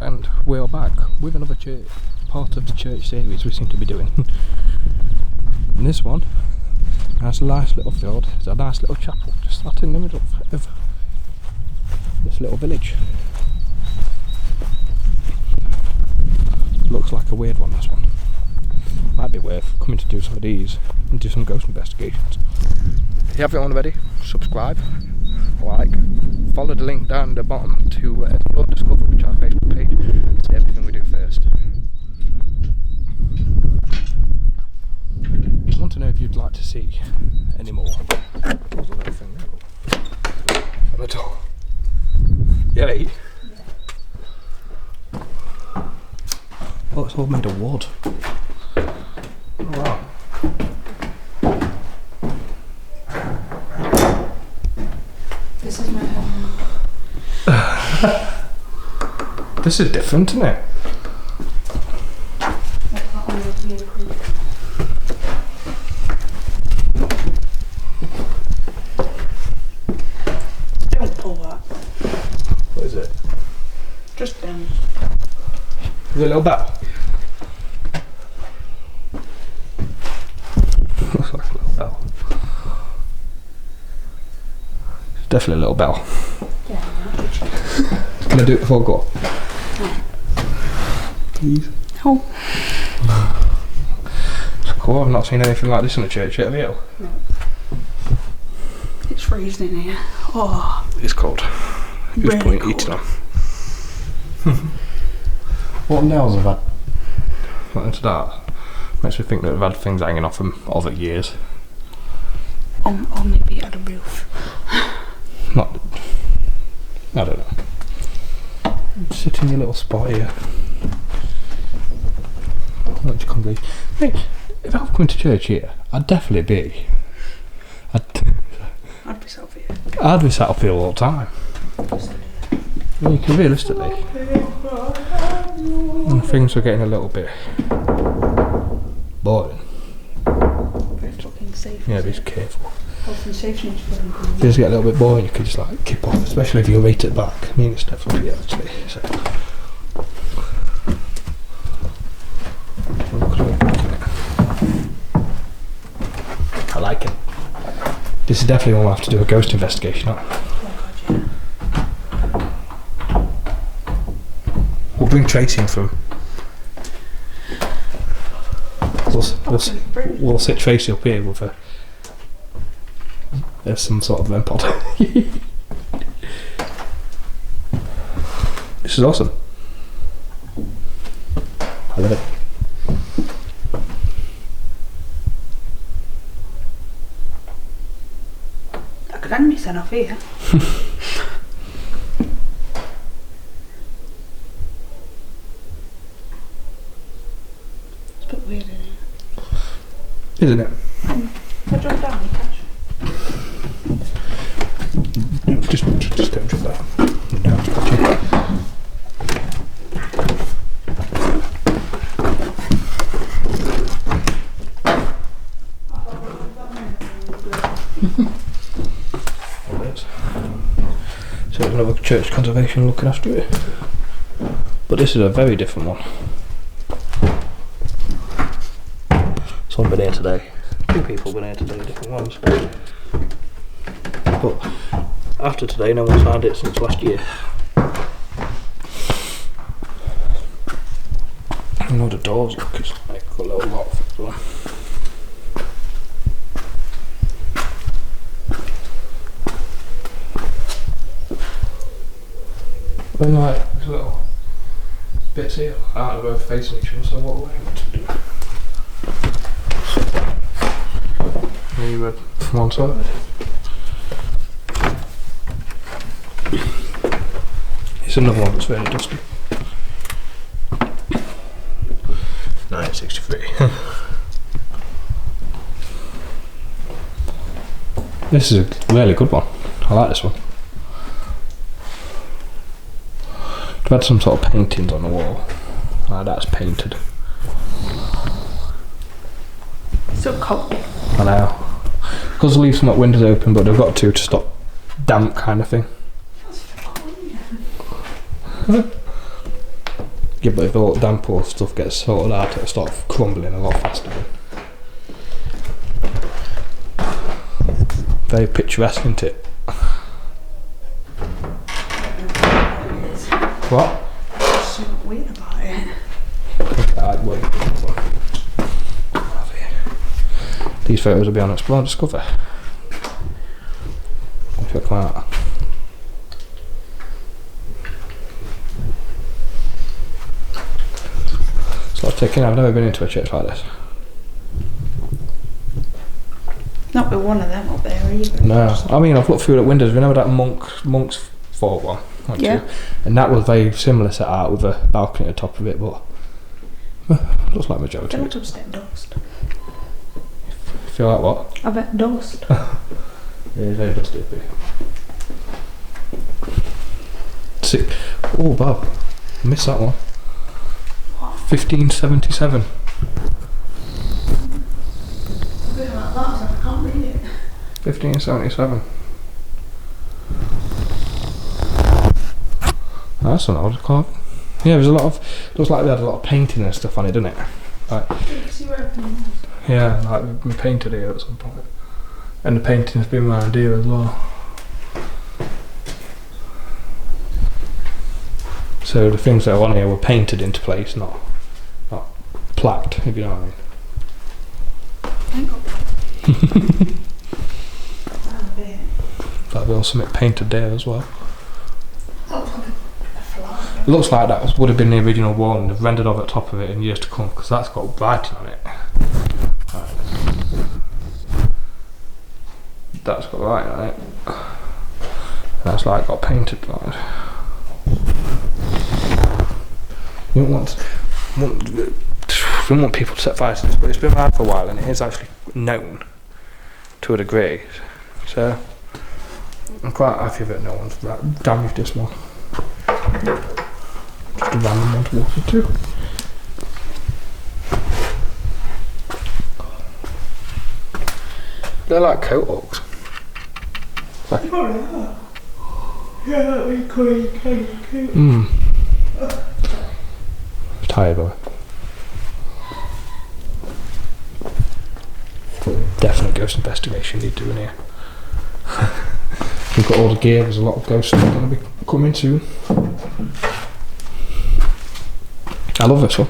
And we're back with another church, part of the church series we seem to be doing. And this one has a nice little field. It's a nice little chapel just sat in the middle of this little village. Looks like a weird one, this one. Might be worth coming to do some of these and do some ghost investigations. If you haven't already, subscribe, like, follow the link down at the bottom to Explore Discover, which is our Facebook page, see everything we do first. I want to know if you'd like to see any more. There's a little thing there. On the door. Yay! Oh, it's all made of wood. Oh, wow. This is my home. This is different, isn't it? Don't pull that. What is it? Just Is it a little bell? Looks like a little bell. It's definitely a little bell. Yeah. Can I do it before I go? Please. Oh. Cool, I've not seen anything like this in the church yet, have you? No. It's freezing in here. Oh. It's cold. Who's Really putting cold. heating on? What nails have had? Not into that. Makes me think that we've had things hanging off them over years. Or maybe at a roof. Not. I don't know. Sit in your little spot here. Let you congregate. Hey, if I was coming to church here, I'd definitely be. I'd be sat here. I'd be sat up here all the time. I mean, realistically, when things were getting a little bit boring. Very fucking safe. Yeah, be careful. Health and safety is fucking If good. it does get a little bit boring, you can just like keep off, especially if you're right at the back. I mean, it's definitely actually. So. I like it. This is definitely one we'll have to do a ghost investigation on. Oh god, yeah. We'll bring Tracy in from. We'll sit Tracy up here with a. There's some sort of REM pod. This is awesome. I love it. I could hang myself off here. It's a bit weird, isn't it? Isn't it? If I jump down, you catch. Just don't jump down. No, it's got you. So there's another church conservation looking after it. But this is a very different one. Someone been here today. Two people been here today, different ones. But after today, no one's found it since last year. I know the doors look, it's like a little lot of it. When like these little bits here aren't both facing each other, so what we're able to do. Maybe from one side. It's another one that's very dusty. 1963. This is a really good one. I like this one. I've had some sort of paintings on the wall. That's painted. So cold. I know. Because they leave some windows open, but they've got to stop damp kind of thing. That's fine. Yeah, but if all the damp or stuff gets sorted out, it'll start crumbling a lot faster. Very picturesque, isn't it? What? There's something weird about it. Wait. These photos will be on Explore and Discover. Check that out. So I've never been into a church like this. Not with one of them up there either. No, I mean I've looked through the windows. We know that monks fort one, Yeah. and that was very similar set out with a balcony at the top of it, but looks like majority. I bet it's a bit dust. Feel like what? I bet dust. Yeah, it's very dusty. Sick. Oh, Bob, I missed that one. 1577. I can't read it. 1577. That's an odd carving. Yeah, there's a lot of. Looks like they had a lot of painting and stuff on it, doesn't it? Like, yeah, like we've been painted here at some point, and the painting's been around here as well. So the things that are on here were painted into place, not plaqued, if you know what I mean. That'll be also painted there as well. It looks like that would have been the original wall and they've rendered over the top of it in years to come, because that's got writing on it. Right. That's got writing on it. That's like got painted like. You don't want people to set fire to this, but it's been around for a while and it is actually known to a degree. So I'm quite happy that no one's damaged this one. Just a random one to walk into. They're like coat hooks. Yeah, we could. Tired boy. Definite ghost investigation need doing here. We've got all the gear, there's a lot of ghosts that are going to be coming soon. I love this one.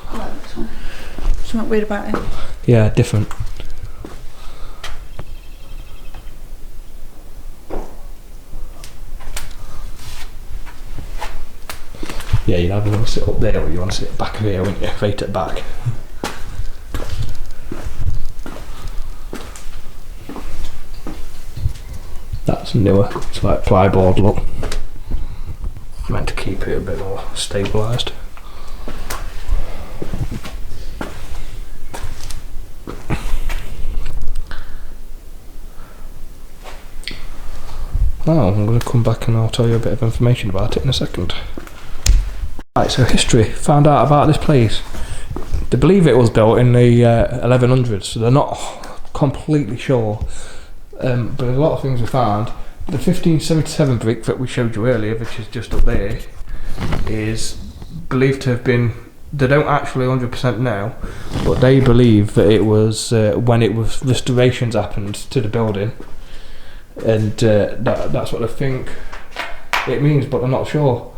I like this one. Something weird about it. Yeah, different. Yeah, you'd either want to sit up there or you want to sit back of here, wouldn't you? Right at the back. That's newer. It's like plyboard look. Meant to keep it a bit more stabilised. Well, I'm going to come back and I'll tell you a bit of information about it in a second. Right, so history. Found out about this place. They believe it was built in the 1100s, so they're not completely sure. But a lot of things we found. The 1577 brick that we showed you earlier, which is just up there, is believed to have been. They don't actually 100% know, but they believe that it was when it was restorations happened to the building, and that's what they think it means, but they're not sure.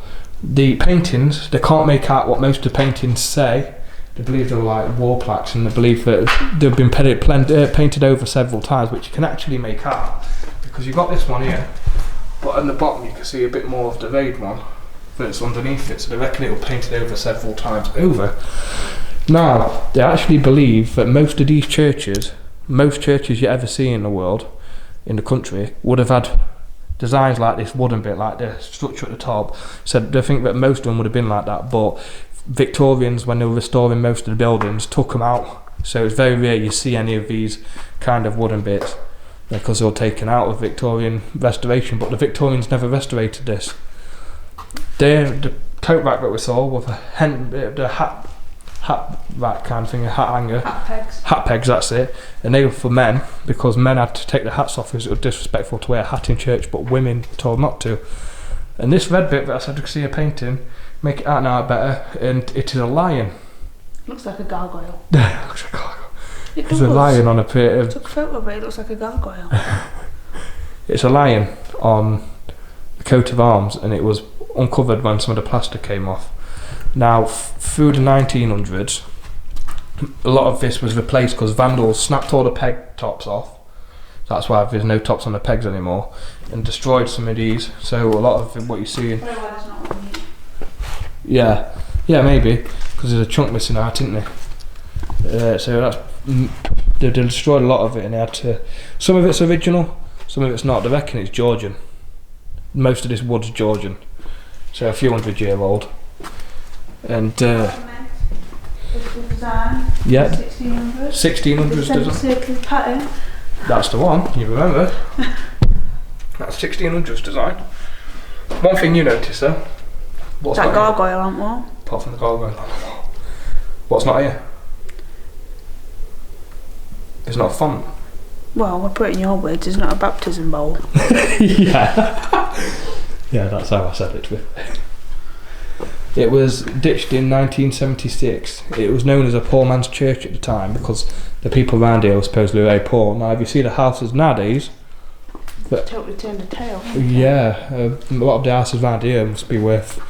The paintings, they can't make out what most of the paintings say. They believe they were like wall plaques, and they believe that they've been painted over several times, which you can actually make out, because you've got this one here, but on the bottom you can see a bit more of the raid one that's underneath it, so they reckon it was painted over several times over. Now, they actually believe that most of these churches, most churches you ever see in the world, in the country, would have had designs like this wooden bit, like the structure at the top. So they think that most of them would have been like that, but Victorians, when they were restoring most of the buildings, took them out. So it's very rare you see any of these kind of wooden bits, because they were taken out of Victorian restoration, but the Victorians never restorated this. The coat rack that we saw with the hat rack kind of thing, a hat hanger. Hat pegs, that's it. And they were for men, because men had to take their hats off because it was disrespectful to wear a hat in church, but women were told not to. And this red bit that I said you could see a painting, make it out now better, and it is a lion. Looks like a gargoyle. Looks like a gargoyle. It There's a lion on a bit I of... took a photo of it, it looks like a gargoyle. It's a lion on the coat of arms, and it was uncovered when some of the plaster came off. Now, through the 1900s, a lot of this was replaced because vandals snapped all the peg tops off. That's why there's no tops on the pegs anymore, and destroyed some of these. So a lot of what you're seeing... Yeah, maybe, because there's a chunk missing out, isn't there? So that's... They destroyed a lot of it, and they had to... Some of it's original, some of it's not. They reckon it's Georgian. Most of this wood's Georgian, so a few 100-year old. And yeah, 1600s design. Pattern. That's the one, you remember. That's 1600s design. One thing you notice though. What's that not gargoyle on the wall? Apart from the gargoyle on the wall. What's not here? There's not a font. Well, we're putting your words, it's not a baptism bowl. Yeah. Yeah, that's how I said it to him. It was ditched in 1976. It was known as a poor man's church at the time because the people around here were supposedly very poor. Now, if you see the houses nowadays, but totally turned a tail. Yeah, a lot of the houses around here must be worth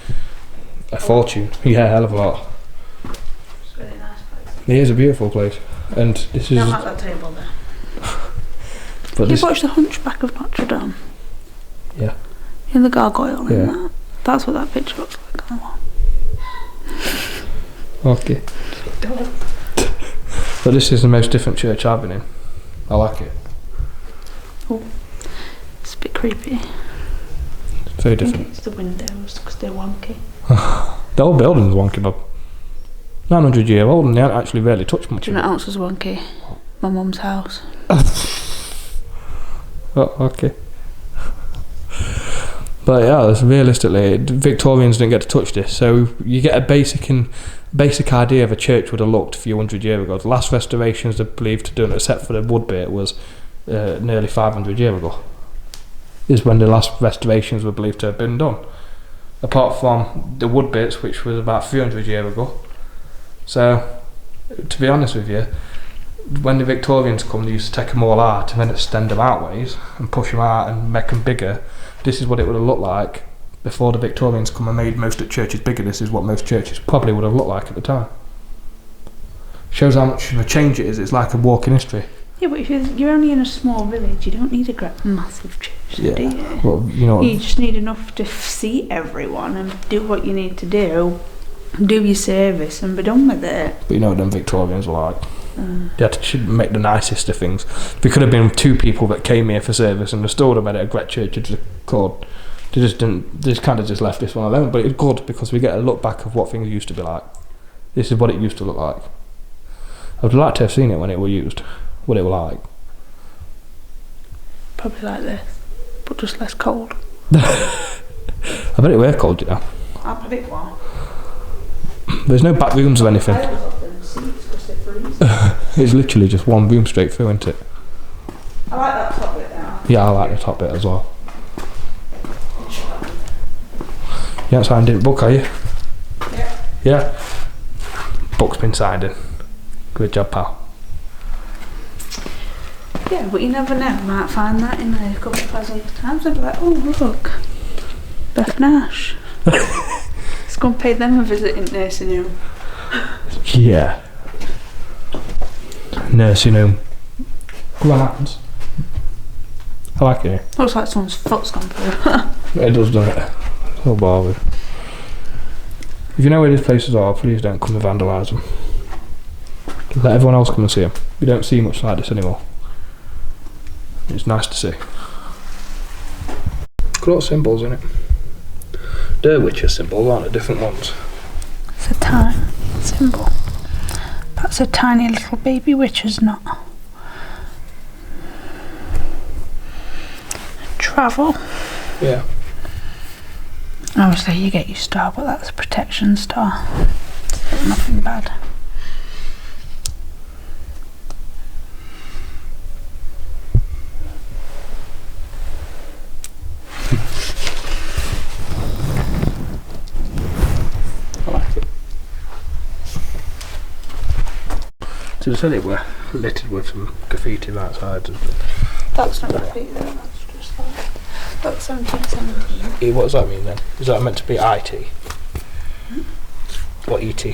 a fortune. Yeah, a hell of a lot. It's a really nice place. It is a beautiful place, and this is. Don't like that table there. But you watched The Hunchback of Notre Dame? Yeah. In the gargoyle yeah. and that. That's what that picture looks like on the wall. Okay. But this is the most different church I've been in. I like it. Oh, it's a bit creepy. It's very different. It's the windows because they're wonky. The whole building's wonky, Bob. 900 year old and they haven't actually really touched much Do you of know it. what else was wonky? My mum's house. Oh, okay. But yeah, realistically, Victorians didn't get to touch this, so you get a basic idea of a church would have looked a few 100 years ago. The last restorations they're believed to do, except for the wood bit, was nearly 500 years ago. Is when the last restorations were believed to have been done. Apart from the wood bits, which was about 300 years ago. So, to be honest with you, when the Victorians come, they used to take them all out and then extend them outways and push them out and make them bigger. This is what it would have looked like before the Victorians come and made most of the churches bigger. This is what most churches probably would have looked like at the time. Shows how much of a change it is. It's like a walk in history. Yeah, but if you're only in a small village, you don't need a massive church, do you? Well, you know, you just need enough to see everyone and do what you need to do your service and be done with it. But you know what them Victorians were like. They had to make the nicest of things. There could have been two people that came here for service and they still would have made it a great church to record. They just didn't. They just kind of just left this one alone. But it's good because we get a look back of what things used to be like. This is what it used to look like. I'd like to have seen it when it were used. What it was like. Probably like this, but just less cold. I bet it were cold, you know. I bet it was. There's no back rooms or anything. It's literally just one room straight through, isn't it? I like that top bit now. Yeah, I like the top bit as well. You haven't signed in book, are you? Yeah. Yeah. Book's been signed in. Good job, pal. Yeah, but you never know. You might find that in a couple of thousand times. They'll be like, oh look, Beth Nash. Let's go and pay them a visit in nursing home. Yeah. Nursing home. Grand. I like it. Looks like someone's foot's gone through. It does, doesn't it? So bothered. If you know where these places are, please don't come and vandalise them. Let everyone else come and see them. We don't see much like this anymore. It's nice to see. Got a lot of symbols in it. They're witches symbols, aren't they? Different ones. It's a tiny symbol. That's a tiny little baby witch's knot. Travel. Yeah. Obviously you get your star, but that's a protection star. So nothing bad. So they said it were littered with some graffiti outside. That's not graffiti though, that's just like... That's 1717. What does that mean then? Is that meant to be IT? What ET?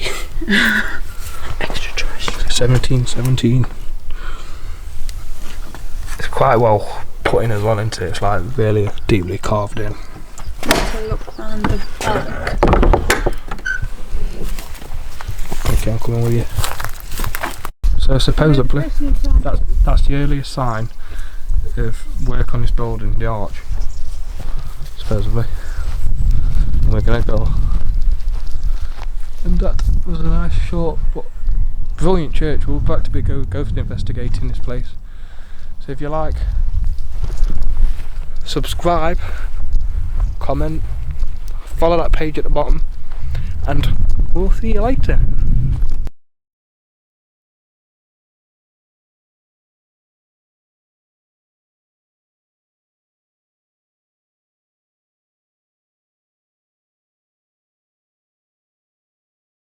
Extraterrestrial. 1717. It's quite well put in as well, isn't it? It's like really deeply carved in. Let's have a look round the back. Okay, I'm coming with you. So supposedly, that's the earliest sign of work on this building, the arch. Supposedly. And we're gonna go. And that was a nice short but brilliant church. We're back to be ghost investigating this place. So if you like, subscribe, comment, follow that page at the bottom, and we'll see you later.